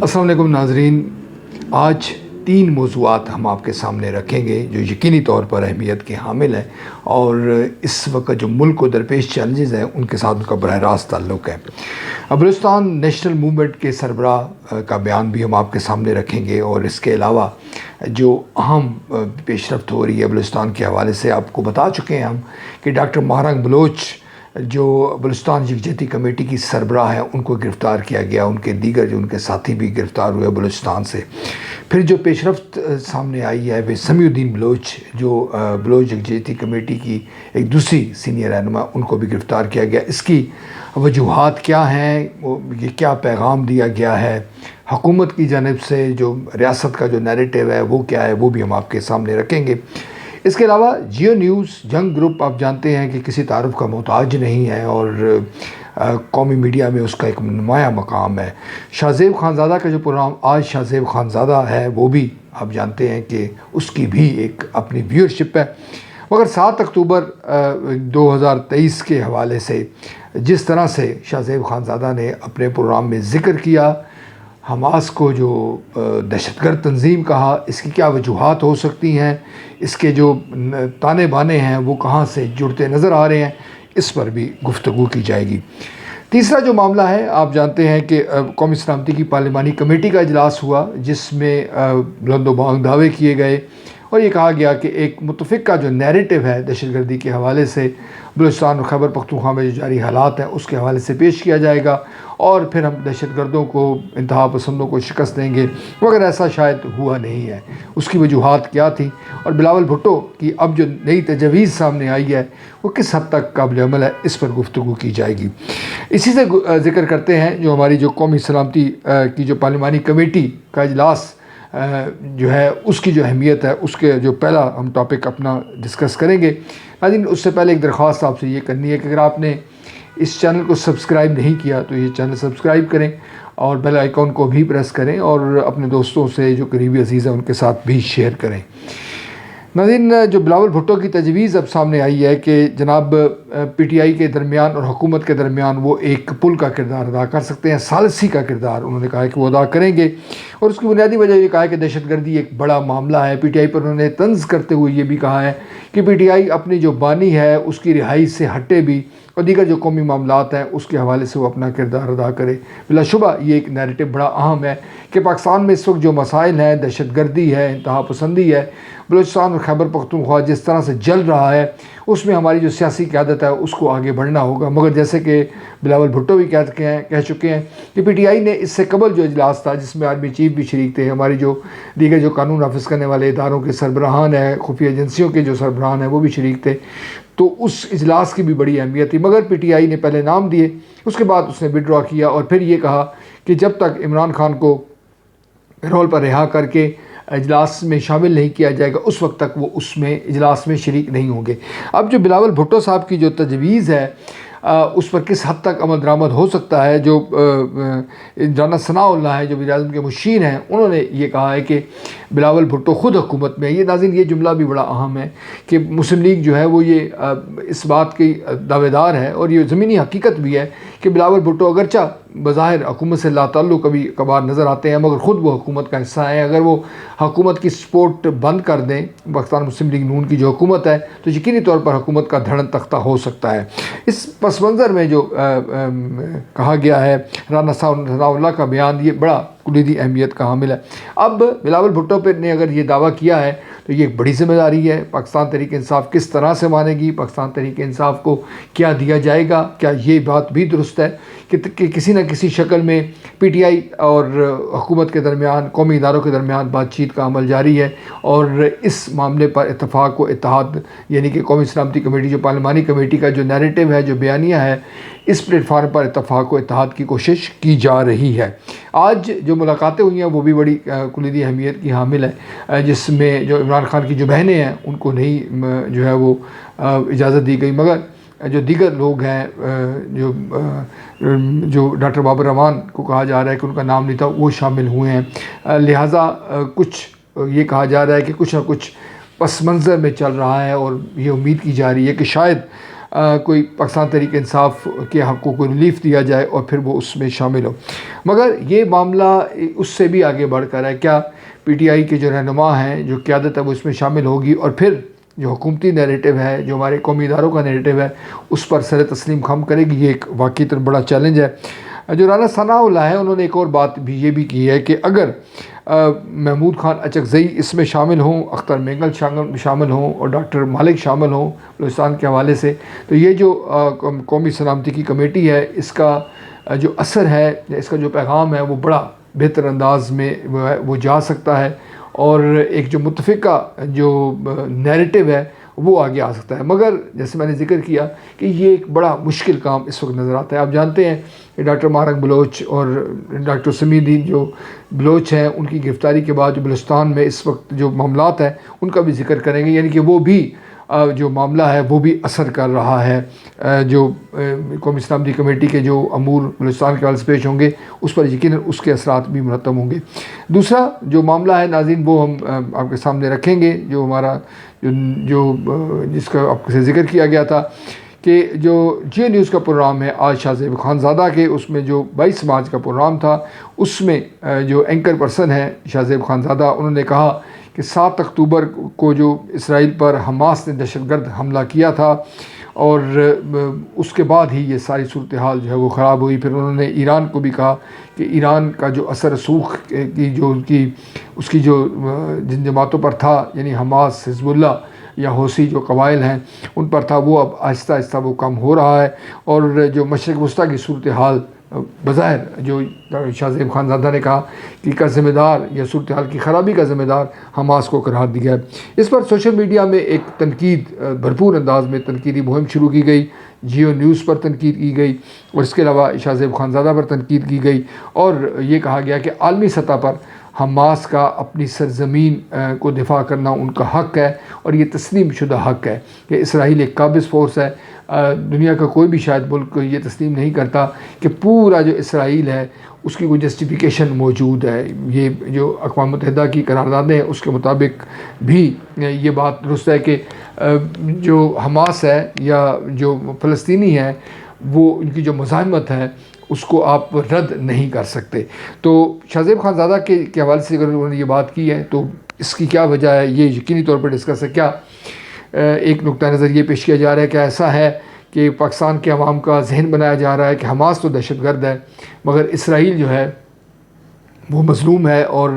السلام علیکم ناظرین، آج 3 موضوعات ہم آپ کے سامنے رکھیں گے جو یقینی طور پر اہمیت کے حامل ہیں اور اس وقت جو ملک کو درپیش چیلنجز ہیں ان کے ساتھ ان کا براہ راست تعلق ہے۔ بلوچستان نیشنل موومنٹ کے سربراہ کا بیان بھی ہم آپ کے سامنے رکھیں گے، اور اس کے علاوہ جو اہم پیش رفت ہو رہی ہے بلوچستان کے حوالے سے آپ کو بتا چکے ہیں ہم کہ ڈاکٹر ماہرنگ بلوچ جو بلوچستان یکجہتی کمیٹی کی سربراہ ہیں ان کو گرفتار کیا گیا، ان کے دیگر جو ان کے ساتھی بھی گرفتار ہوئے بلوچستان سے۔ پھر جو پیش رفت سامنے آئی ہے وہ سمیع الدین بلوچ جو بلوچ یکجہتی کمیٹی کی ایک دوسری سینئر رہنما، ان کو بھی گرفتار کیا گیا۔ اس کی وجوہات کیا ہیں، یہ کیا پیغام دیا گیا ہے حکومت کی جانب سے، جو ریاست کا جو نیریٹو ہے وہ کیا ہے، وہ بھی ہم آپ کے سامنے رکھیں گے۔ اس کے علاوہ جیو نیوز جنگ گروپ آپ جانتے ہیں کہ کسی تعارف کا محتاج نہیں ہے اور قومی میڈیا میں اس کا ایک نمایاں مقام ہے۔ شاہ زیب خانزادہ کا جو پروگرام آج شاہ زیب خانزادہ ہے وہ بھی آپ جانتے ہیں کہ اس کی بھی ایک اپنی ویورشپ ہے، مگر 7 اکتوبر 2023 کے حوالے سے جس طرح سے شاہ زیب خانزادہ نے اپنے پروگرام میں ذکر کیا حماس کو جو دہشت گرد تنظیم کہا، اس کی کیا وجوہات ہو سکتی ہیں، اس کے جو تانے بانے ہیں وہ کہاں سے جڑتے نظر آ رہے ہیں، اس پر بھی گفتگو کی جائے گی۔ تیسرا جو معاملہ ہے، آپ جانتے ہیں کہ قومی سلامتی کی پارلیمانی کمیٹی کا اجلاس ہوا جس میں بلند و بانگ دعوے کیے گئے اور یہ کہا گیا کہ ایک متفقہ جو نیریٹو ہے دہشت گردی کے حوالے سے بلوچستان اور خیبر پختونخوا میں جو جاری حالات ہیں اس کے حوالے سے پیش کیا جائے گا، اور پھر ہم دہشت گردوں کو، انتہا پسندوں کو شکست دیں گے، مگر ایسا شاید ہوا نہیں ہے۔ اس کی وجوہات کیا تھیں اور بلاول بھٹو کی اب جو نئی تجویز سامنے آئی ہے وہ کس حد تک قابل عمل ہے، اس پر گفتگو کی جائے گی۔ اسی سے ذکر کرتے ہیں جو ہماری جو قومی سلامتی کی جو پارلیمانی کمیٹی کا اجلاس جو ہے اس کی جو اہمیت ہے، اس کے جو پہلا ہم ٹاپک اپنا ڈسکس کریں گے۔ لیکن اس سے پہلے ایک درخواست آپ سے یہ کرنی ہے کہ اگر آپ نے اس چینل کو سبسکرائب نہیں کیا تو یہ چینل سبسکرائب کریں اور بیل آئیکن کو بھی پریس کریں اور اپنے دوستوں سے جو قریبی عزیز ہیں ان کے ساتھ بھی شیئر کریں۔ ناظرین، جو بلاول بھٹو کی تجویز اب سامنے آئی ہے کہ جناب پی ٹی آئی کے درمیان اور حکومت کے درمیان وہ ایک پل کا کردار ادا کر سکتے ہیں، ثالثی کا کردار انہوں نے کہا ہے کہ وہ ادا کریں گے، اور اس کی بنیادی وجہ یہ کہا ہے کہ دہشت گردی ایک بڑا معاملہ ہے۔ پی ٹی آئی پر انہوں نے طنز کرتے ہوئے یہ بھی کہا ہے کہ پی ٹی آئی اپنی جو بانی ہے اس کی رہائی سے ہٹے بھی اور دیگر جو قومی معاملات ہیں اس کے حوالے سے وہ اپنا کردار ادا کرے۔ بلا شبہ یہ ایک نیریٹو بڑا اہم ہے کہ پاکستان میں اس وقت جو مسائل ہیں، دہشت گردی ہے، انتہا پسندی ہے، بلوچستان اور خیبر پختونخوا جس طرح سے جل رہا ہے اس میں ہماری جو سیاسی قیادت ہے اس کو آگے بڑھنا ہوگا۔ مگر جیسے کہ بلاول بھٹو بھی کہہ چکے ہیں کہ پی ٹی آئی نے اس سے قبل جو اجلاس تھا جس میں آرمی چیف بھی شریک تھے، ہماری جو دیگر جو قانون نافذ کرنے والے اداروں کے سربراہان ہیں، خفیہ ایجنسیوں کے جو سربراہان ہیں وہ بھی شریک تھے، تو اس اجلاس کی بھی بڑی اہمیت تھی۔ مگر پی ٹی آئی نے پہلے نام دیے، اس کے بعد اس نے وڈرا کیا اور پھر یہ کہا کہ جب تک عمران خان کو پیرول پر رہا کر کے اجلاس میں شامل نہیں کیا جائے گا اس وقت تک وہ اس میں اجلاس میں شریک نہیں ہوں گے۔ اب جو بلاول بھٹو صاحب کی جو تجویز ہے اس پر کس حد تک عمل درآمد ہو سکتا ہے، جو رانا ثناء اللہ ہے جو وزیر اعظم کے مشیر ہیں، انہوں نے یہ کہا ہے کہ بلاول بھٹو خود حکومت میں، یہ ناظرین یہ جملہ بھی بڑا اہم ہے کہ مسلم لیگ جو ہے وہ یہ اس بات کی دعوے دار ہے اور یہ زمینی حقیقت بھی ہے کہ بلاول بھٹو اگرچہ بظاہر حکومت سے لا تعلق کبھی کبھار نظر آتے ہیں مگر خود وہ حکومت کا حصہ ہیں۔ اگر وہ حکومت کی سپورٹ بند کر دیں، پاکستان مسلم لیگ نون کی جو حکومت ہے، تو یقینی طور پر حکومت کا دھڑن تختہ ہو سکتا ہے۔ اس پس منظر میں جو کہا گیا ہے رانا ثناء اللہ کا بیان، یہ بڑا کلیدی اہمیت کا حامل ہے۔ اب بلاول بھٹو پہ نے اگر یہ دعویٰ کیا ہے تو یہ ایک بڑی ذمہ داری ہے۔ پاکستان تحریک انصاف کس طرح سے مانے گی، پاکستان تحریک انصاف کو کیا دیا جائے گا، کیا یہ بات بھی درست ہے کہ کسی نہ کسی شکل میں پی ٹی آئی اور حکومت کے درمیان، قومی اداروں کے درمیان بات چیت کا عمل جاری ہے اور اس معاملے پر اتفاق و اتحاد، یعنی کہ قومی سلامتی کمیٹی جو پارلیمانی کمیٹی کا جو نیریٹو ہے، جو بیانیہ ہے، اس پلیٹ فارم پر اتفاق و اتحاد کی کوشش کی جا رہی ہے۔ آج جو ملاقاتیں ہوئی ہیں وہ بھی بڑی کلیدی اہمیت کی حامل ہے، جس میں جو عمران خان کی جو بہنیں ہیں ان کو نہیں جو ہے وہ اجازت دی گئی، مگر جو دیگر لوگ ہیں جو ڈاکٹر بابر رحمان کو کہا جا رہا ہے کہ ان کا نام نہیں تھا، وہ شامل ہوئے ہیں۔ لہٰذا کچھ یہ کہا جا رہا ہے کہ کچھ نہ کچھ پس منظر میں چل رہا ہے اور یہ امید کی جا رہی ہے کہ شاید کوئی پاکستان تحریک انصاف کے حق کو کوئی ریلیف دیا جائے اور پھر وہ اس میں شامل ہو. مگر یہ معاملہ اس سے بھی آگے بڑھ کر ہے. کیا پی ٹی آئی کے جو رہنما ہیں، جو قیادت ہے، وہ اس میں شامل ہوگی اور پھر جو حکومتی نیریٹو ہے، جو ہمارے قومی اداروں کا نیریٹو ہے، اس پر سر تسلیم خم کرے گی؟ یہ ایک واقعی بڑا چیلنج ہے. جو رانا ثناء اللہ ہے، انہوں نے ایک اور بات بھی یہ بھی کی ہے کہ اگر محمود خان اچکزئی اس میں شامل ہوں، اختر مینگل شامل ہوں اور ڈاکٹر مالک شامل ہوں بلوچستان کے حوالے سے، تو یہ جو قومی سلامتی کی کمیٹی ہے، اس کا جو اثر ہے، اس کا جو پیغام ہے، وہ بڑا بہتر انداز میں وہ جا سکتا ہے اور ایک جو متفقہ جو نیریٹو ہے وہ آگے آ سکتا ہے. مگر جیسے میں نے ذکر کیا کہ یہ ایک بڑا مشکل کام اس وقت نظر آتا ہے. آپ جانتے ہیں کہ ڈاکٹر مارنگ بلوچ اور ڈاکٹر سمیع الدین جو بلوچ ہیں، ان کی گرفتاری کے بعد جو بلوچستان میں اس وقت جو معاملات ہیں ان کا بھی ذکر کریں گے. یعنی کہ وہ بھی جو معاملہ ہے وہ بھی اثر کر رہا ہے. جو قومی سلامتی کمیٹی کے جو امور بلوچستان کے حوالے سے پیش ہوں گے، اس پر یقیناً اس کے اثرات بھی مرتب ہوں گے. دوسرا جو معاملہ ہے ناظرین، وہ ہم آپ کے سامنے رکھیں گے، جو ہمارا جو جس کا آپ سے ذکر کیا گیا تھا کہ جو جیو نیوز کا پروگرام ہے آج شاہ زیب خان زادہ کے، اس میں جو 22 مارچ کا پروگرام تھا، اس میں جو اینکر پرسن ہے شاہ زیب خان زادہ، انہوں نے کہا کہ 7 اکتوبر کو جو اسرائیل پر حماس نے دہشت گرد حملہ کیا تھا اور اس کے بعد ہی یہ ساری صورتحال جو ہے وہ خراب ہوئی. پھر انہوں نے ایران کو بھی کہا کہ ایران کا جو اثر رسوخ کی جو اس کی جو جن جماعتوں پر تھا، یعنی حماس، حزب اللہ یا حوثی جو قبائل ہیں ان پر تھا، وہ اب آہستہ آہستہ وہ کم ہو رہا ہے. اور جو مشرق وسطیٰ کی صورتحال بظاہر جو شاہ زیب خان زادہ نے کہا کہ کا ذمہ دار یا صورتحال کی خرابی کا ذمہ دار حماس کو قرار دیا ہے. اس پر سوشل میڈیا میں ایک تنقید، بھرپور انداز میں تنقیدی مہم شروع کی گئی. جیو نیوز پر تنقید کی گئی اور اس کے علاوہ شاہ زیب خان زادہ پر تنقید کی گئی اور یہ کہا گیا کہ عالمی سطح پر حماس کا اپنی سرزمین کو دفاع کرنا ان کا حق ہے اور یہ تسلیم شدہ حق ہے کہ اسرائیل ایک قابض فورس ہے. دنیا کا کوئی بھی شاید ملک یہ تسلیم نہیں کرتا کہ پورا جو اسرائیل ہے اس کی کوئی جسٹیفیکیشن موجود ہے. یہ جو اقوام متحدہ کی قراردادیں ہیں اس کے مطابق بھی یہ بات درست ہے کہ جو حماس ہے یا جو فلسطینی ہے، وہ ان کی جو مزاحمت ہے اس کو آپ رد نہیں کر سکتے. تو شاہ زیب خان زادہ کے حوالے سے اگر انہوں نے یہ بات کی ہے تو اس کی کیا وجہ ہے، یہ یقینی طور پر ڈسکس ہے. کیا ایک نقطہ نظر یہ پیش کیا جا رہا ہے کہ ایسا ہے کہ پاکستان کے عوام کا ذہن بنایا جا رہا ہے کہ حماس تو دہشت گرد ہے مگر اسرائیل جو ہے وہ مظلوم ہے، اور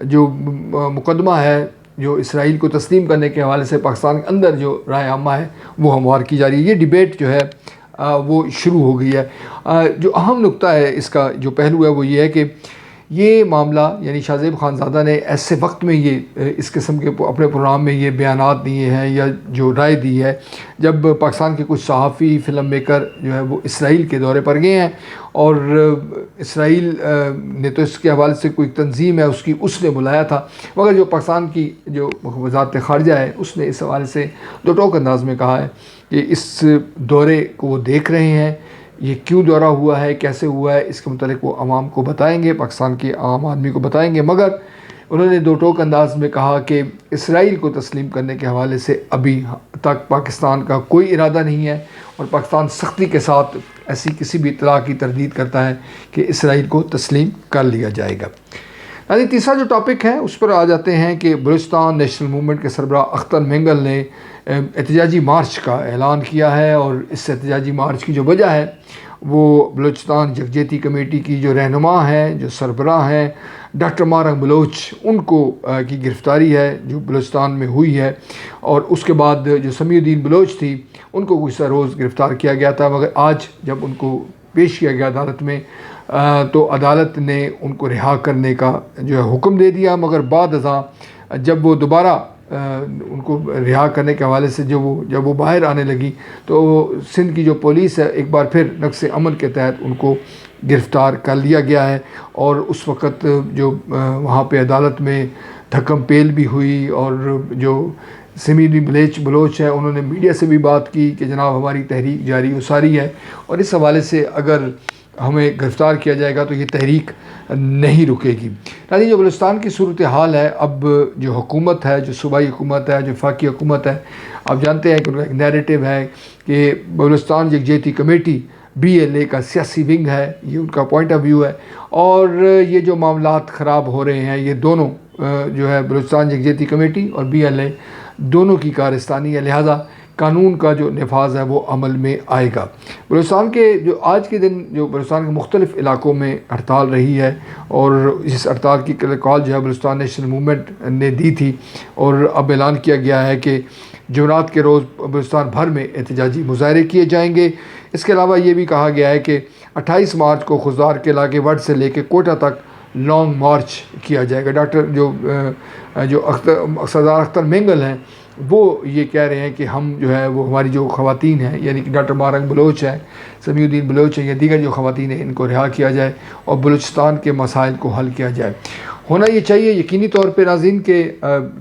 جو مقدمہ ہے جو اسرائیل کو تسلیم کرنے کے حوالے سے پاکستان کے اندر جو رائے عامہ ہے وہ ہموار کی جا رہی ہے. یہ ڈیبیٹ جو ہے وہ شروع ہو گئی ہے. جو اہم نقطہ ہے اس کا جو پہلو ہے وہ یہ ہے کہ یہ معاملہ، یعنی شاہ زیب خان زادہ نے ایسے وقت میں یہ اس قسم کے اپنے پروگرام میں یہ بیانات دیے ہیں یا جو رائے دی ہے جب پاکستان کے کچھ صحافی، فلم میکر جو ہے وہ اسرائیل کے دورے پر گئے ہیں اور اسرائیل نے تو اس کے حوالے سے کوئی تنظیم ہے اس نے بلایا تھا، مگر جو پاکستان کی جو وزارت خارجہ ہے اس نے اس حوالے سے دو ٹوک انداز میں کہا ہے کہ اس دورے کو وہ دیکھ رہے ہیں، یہ کیوں دورہ ہوا ہے، کیسے ہوا ہے، اس کے متعلق وہ عوام کو بتائیں گے، پاکستان کے عام آدمی کو بتائیں گے. مگر انہوں نے دو ٹوک انداز میں کہا کہ اسرائیل کو تسلیم کرنے کے حوالے سے ابھی تک پاکستان کا کوئی ارادہ نہیں ہے اور پاکستان سختی کے ساتھ ایسی کسی بھی اطلاع کی تردید کرتا ہے کہ اسرائیل کو تسلیم کر لیا جائے گا. یعنی تیسرا جو ٹاپک ہے اس پر آ جاتے ہیں کہ بلوچستان نیشنل موومنٹ کے سربراہ اختر مینگل نے احتجاجی مارچ کا اعلان کیا ہے، اور اس احتجاجی مارچ کی جو وجہ ہے وہ بلوچستان یکجہتی کمیٹی کی جو رہنما ہیں، جو سربراہ ہیں ڈاکٹر مارنگ بلوچ، ان کو کی گرفتاری ہے جو بلوچستان میں ہوئی ہے. اور اس کے بعد جو سمیع الدین بلوچ تھی ان کو گزشتہ روز گرفتار کیا گیا تھا، مگر آج جب ان کو پیش کیا گیا عدالت میں تو عدالت نے ان کو رہا کرنے کا جو ہے حکم دے دیا. مگر بعد ازاں جب وہ دوبارہ ان کو رہا کرنے کے حوالے سے جب وہ باہر آنے لگی تو سندھ کی جو پولیس ہے ایک بار پھر نقص عمل کے تحت ان کو گرفتار کر لیا گیا ہے. اور اس وقت جو وہاں پہ عدالت میں دھکم پیل بھی ہوئی اور جو سمیع بلوچ ہے انہوں نے میڈیا سے بھی بات کی کہ جناب ہماری تحریک جاری و ساری ہے اور اس حوالے سے اگر ہمیں گرفتار کیا جائے گا تو یہ تحریک نہیں رکے گی. جو بلوچستان کی صورتحال ہے، اب جو حکومت ہے، جو صوبائی حکومت ہے، جو وفاقی حکومت ہے، آپ جانتے ہیں کہ ان کا ایک نیریٹو ہے کہ بلوچستان یکجہتی کمیٹی BLA کا سیاسی ونگ ہے، یہ ان کا پوائنٹ آف ویو ہے، اور یہ جو معاملات خراب ہو رہے ہیں یہ دونوں جو ہے بلوچستان یکجہتی کمیٹی اور BLA دونوں کی کارستانی ہے، لہٰذا قانون کا جو نفاذ ہے وہ عمل میں آئے گا۔ بلوچستان کے جو آج کے دن جو بلوچستان کے مختلف علاقوں میں ہڑتال رہی ہے، اور اس ہڑتال کی کال جو ہے بلوچستان نیشنل موومنٹ نے دی تھی، اور اب اعلان کیا گیا ہے کہ جمعرات کے روز بلوچستان بھر میں احتجاجی مظاہرے کیے جائیں گے۔ اس کے علاوہ یہ بھی کہا گیا ہے کہ 28 مارچ کو خضدار کے علاقے وڈ سے لے کے کوٹہ تک لانگ مارچ کیا جائے گا۔ ڈاکٹر جو سردار اختر مینگل ہیں وہ یہ کہہ رہے ہیں کہ ہم جو ہے وہ ہماری جو خواتین ہیں، یعنی کہ ڈاکٹر مارنگ بلوچ ہیں، سمیع الدین بلوچ ہیں، یا دیگر جو خواتین ہیں، ان کو رہا کیا جائے اور بلوچستان کے مسائل کو حل کیا جائے۔ ہونا یہ چاہیے یقینی طور پہ ناظرین کہ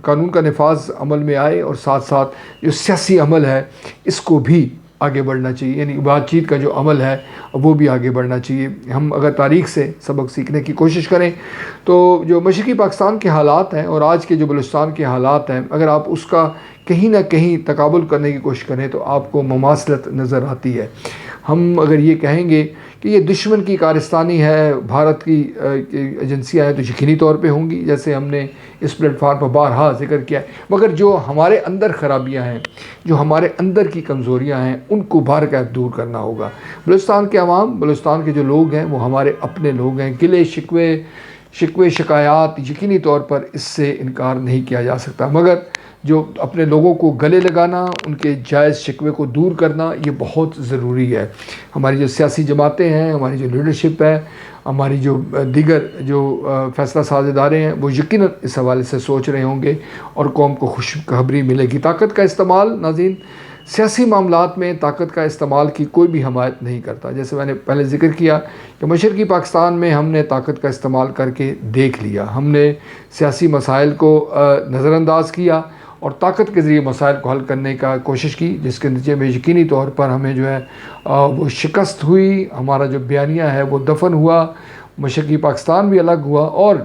قانون کا نفاذ عمل میں آئے، اور ساتھ ساتھ جو سیاسی عمل ہے اس کو بھی آگے بڑھنا چاہیے، یعنی بات چیت کا جو عمل ہے وہ بھی آگے بڑھنا چاہیے۔ ہم اگر تاریخ سے سبق سیکھنے کی کوشش کریں تو جو مشرقی پاکستان کے حالات ہیں اور آج کے جو بلوچستان کے حالات ہیں، اگر آپ اس کا کہیں نہ کہیں تقابل کرنے کی کوشش کریں تو آپ کو مماثلت نظر آتی ہے۔ ہم اگر یہ کہیں گے کہ یہ دشمن کی کارستانی ہے، بھارت کی ایجنسیاں ہیں، تو یقینی طور پہ ہوں گی، جیسے ہم نے اس پلیٹ فارم پر بارہا ذکر کیا ہے، مگر جو ہمارے اندر خرابیاں ہیں، جو ہمارے اندر کی کمزوریاں ہیں، ان کو بارگاہ دور کرنا ہوگا۔ بلوچستان کے عوام، بلوچستان کے جو لوگ ہیں وہ ہمارے اپنے لوگ ہیں، گلے شکوے شکایات یقینی طور پر اس سے انکار نہیں کیا جا سکتا، مگر جو اپنے لوگوں کو گلے لگانا، ان کے جائز شکوے کو دور کرنا، یہ بہت ضروری ہے۔ ہماری جو سیاسی جماعتیں ہیں، ہماری جو لیڈرشپ ہے، ہماری جو دیگر جو فیصلہ ساز ادارے ہیں، وہ یقیناً اس حوالے سے سوچ رہے ہوں گے اور قوم کو خوشخبری ملے گی۔ طاقت کا استعمال، ناظرین، سیاسی معاملات میں طاقت کا استعمال کی کوئی بھی حمایت نہیں کرتا۔ جیسے میں نے پہلے ذکر کیا کہ مشرقی پاکستان میں ہم نے طاقت کا استعمال کر کے دیکھ لیا، ہم نے سیاسی مسائل کو نظر انداز کیا اور طاقت کے ذریعے مسائل کو حل کرنے کا کوشش کی، جس کے نتیجے میں یقینی طور پر ہمیں جو ہے وہ شکست ہوئی، ہمارا جو بیانیہ ہے وہ دفن ہوا، مشرقی پاکستان بھی الگ ہوا اور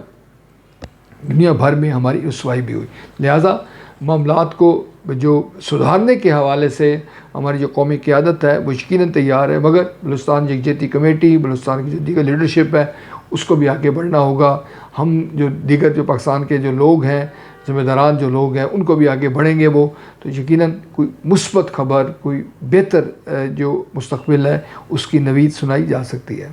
دنیا بھر میں ہماری رسوائی بھی ہوئی۔ لہٰذا معاملات کو جو سدھارنے کے حوالے سے ہماری جو قومی قیادت ہے وہ یقیناً تیار ہے، مگر بلوچستان یکجہتی کمیٹی، بلوچستان کی جو دیگر لیڈرشپ ہے اس کو بھی آگے بڑھنا ہوگا۔ ہم جو دیگر جو پاکستان کے جو لوگ ہیں، ذمہ داران جو لوگ ہیں، ان کو بھی آگے بڑھیں گے وہ تو یقیناً کوئی مثبت خبر، کوئی بہتر جو مستقبل ہے اس کی نوید سنائی جا سکتی ہے۔